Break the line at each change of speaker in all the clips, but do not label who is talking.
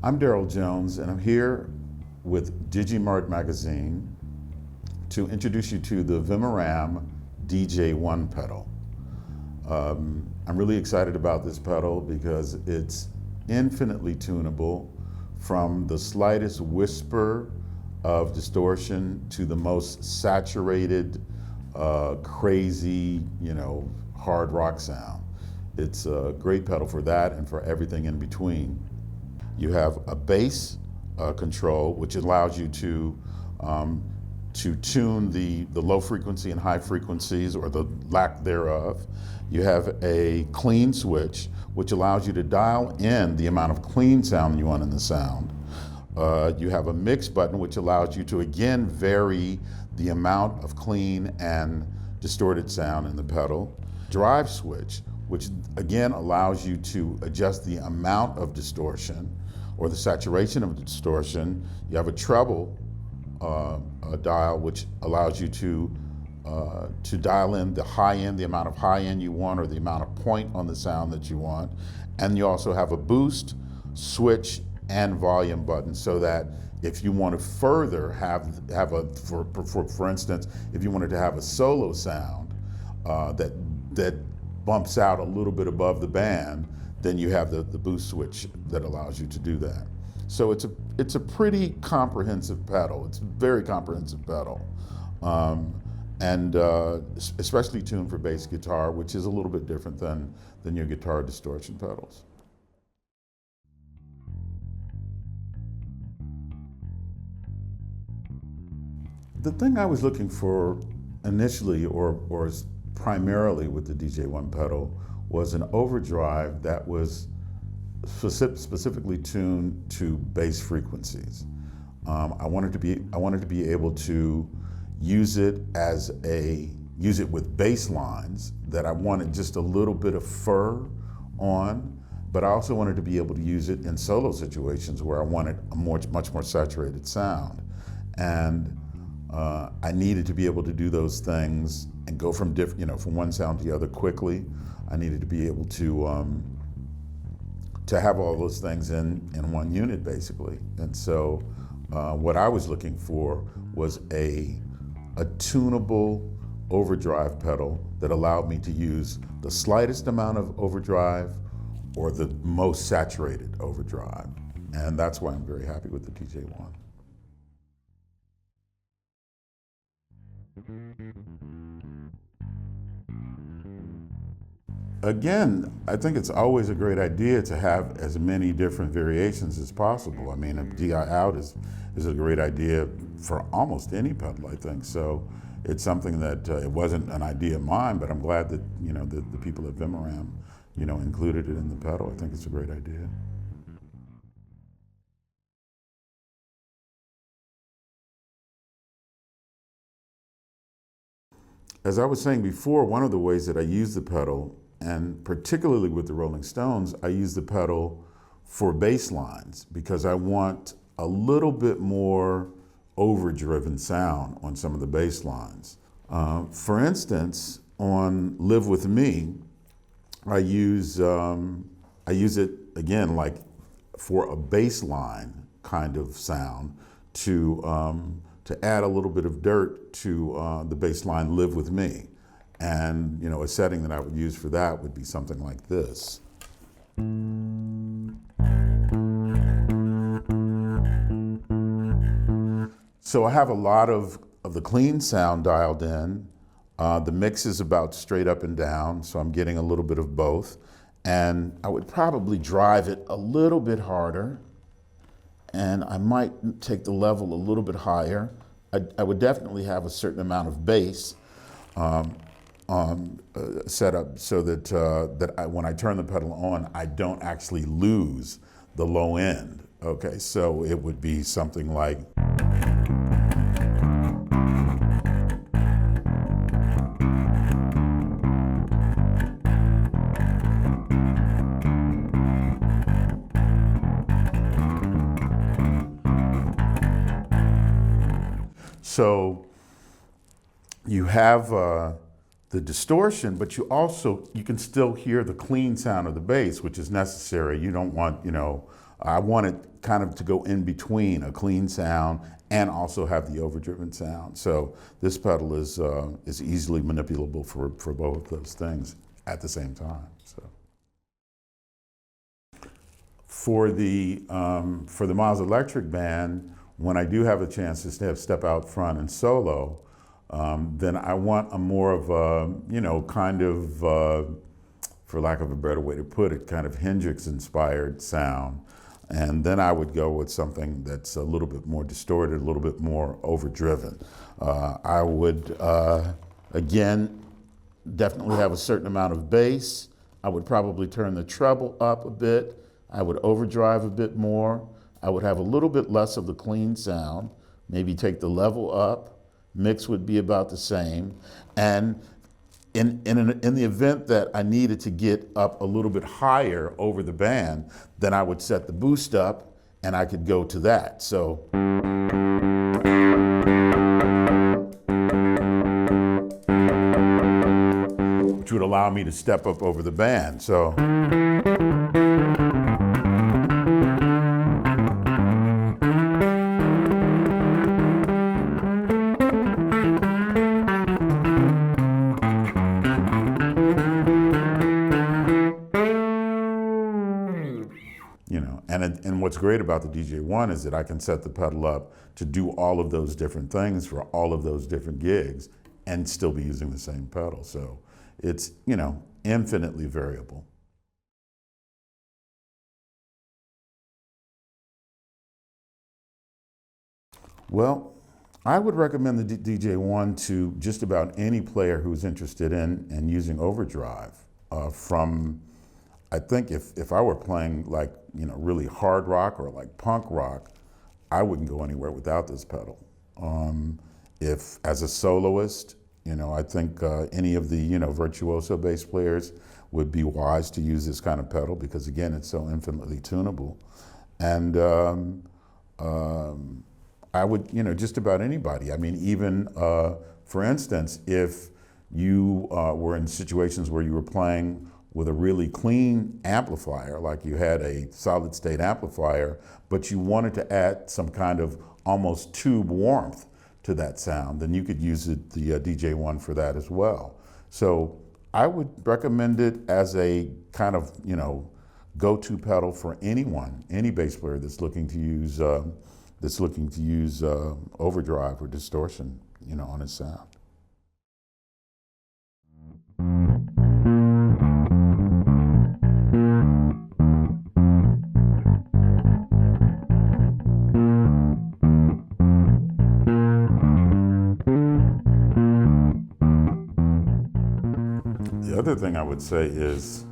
I'm Darryl Jones, and I'm here with DigiMart Magazine to introduce you to the VEMURAM DJ1 pedal. I'm really excited about this pedal because it's infinitely tunable from the slightest whisper of distortion to the most saturated, crazy, hard rock sound. It's a great pedal for that and for everything in between. You have a bass control, which allows you to tune the low frequency and high frequencies, or the lack thereof. You have a clean switch, which allows you to dial in the amount of clean sound you want in the sound. You have a mix button, which allows you to again vary the amount of clean and distorted sound in the pedal. Drive switch, which again allows you to adjust the amount of distortion or the saturation of the distortion. You have a treble dial, which allows you to dial in the high end, the amount of high end you want, or the amount of point on the sound that you want. And you also have a boost, switch, and volume button, so that if you want to further have for instance, if you wanted to have a solo sound that bumps out a little bit above the band, then you have the boost switch that allows you to do that. So it's a pretty comprehensive pedal. It's a very comprehensive pedal, and especially tuned for bass guitar, which is a little bit different than your guitar distortion pedals. The thing I was looking for initially, or primarily with the DJ1 pedal, was an overdrive that was specifically tuned to bass frequencies. I wanted to be able to use it with bass lines that I wanted just a little bit of fur on, but I also wanted to be able to use it in solo situations where I wanted a much more saturated sound. And I needed to be able to do those things and go from from one sound to the other quickly. I needed to be able to have all those things in one unit, basically. And so what I was looking for was a tunable overdrive pedal that allowed me to use the slightest amount of overdrive or the most saturated overdrive. And that's why I'm very happy with the DJ1. Again, I think it's always a great idea to have as many different variations as possible. I mean, a DI out is a great idea for almost any pedal, I think. So it's something that it wasn't an idea of mine, but I'm glad that the people at VEMURAM included it in the pedal. I think it's a great idea. As I was saying before, one of the ways that I use the pedal, and particularly with the Rolling Stones, I use the pedal for bass lines because I want a little bit more overdriven sound on some of the bass lines. For instance, on Live With Me, I use it again like for a bass line kind of sound to add a little bit of dirt to the bass line Live With Me. And a setting that I would use for that would be something like this. So I have a lot of the clean sound dialed in. The mix is about straight up and down, so I'm getting a little bit of both. And I would probably drive it a little bit harder, and I might take the level a little bit higher. I would definitely have a certain amount of bass set up so that when I turn the pedal on, I don't actually lose the low end. Okay, so it would be something like. So you have the distortion, but you can still hear the clean sound of the bass, which is necessary. You don't want, I want it kind of to go in between a clean sound and also have the overdriven sound. So this pedal is easily manipulable for both of those things at the same time. So for the Miles Electric Band, when I do have a chance to step out front and solo, then I want a more of a, you know, kind of, for lack of a better way to put it, kind of Hendrix-inspired sound. And then I would go with something that's a little bit more distorted, a little bit more overdriven. I would, again, definitely have a certain amount of bass. I would probably turn the treble up a bit. I would overdrive a bit more. I would have a little bit less of the clean sound, maybe take the level up. Mix would be about the same. And in the event that I needed to get up a little bit higher over the band, then I would set the boost up and I could go to that. So. Which would allow me to step up over the band. So. And what's great about the DJ1 is that I can set the pedal up to do all of those different things for all of those different gigs and still be using the same pedal. So it's, you know, infinitely variable. Well, I would recommend the DJ1 to just about any player who's interested in using overdrive. I think if I were playing like, you know, really hard rock or like punk rock, I wouldn't go anywhere without this pedal. If as a soloist, you know, I think any of the, you know, virtuoso bass players would be wise to use this kind of pedal because again, it's so infinitely tunable. And I would, you know, just about anybody. I mean, even for instance, if you were in situations where you were playing with a really clean amplifier, like you had a solid state amplifier, but you wanted to add some kind of almost tube warmth to that sound, then you could use the DJ1 for that as well. So I would recommend it as a kind of, you know, go-to pedal for anyone, any bass player that's looking to use overdrive or distortion, you know, on his sound. The other thing I would say is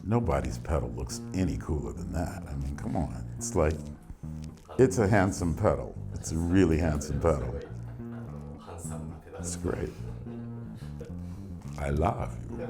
nobody's pedal looks any cooler than that. I mean, come on. It's like, it's a handsome pedal. It's a really handsome pedal. It's great. I love you.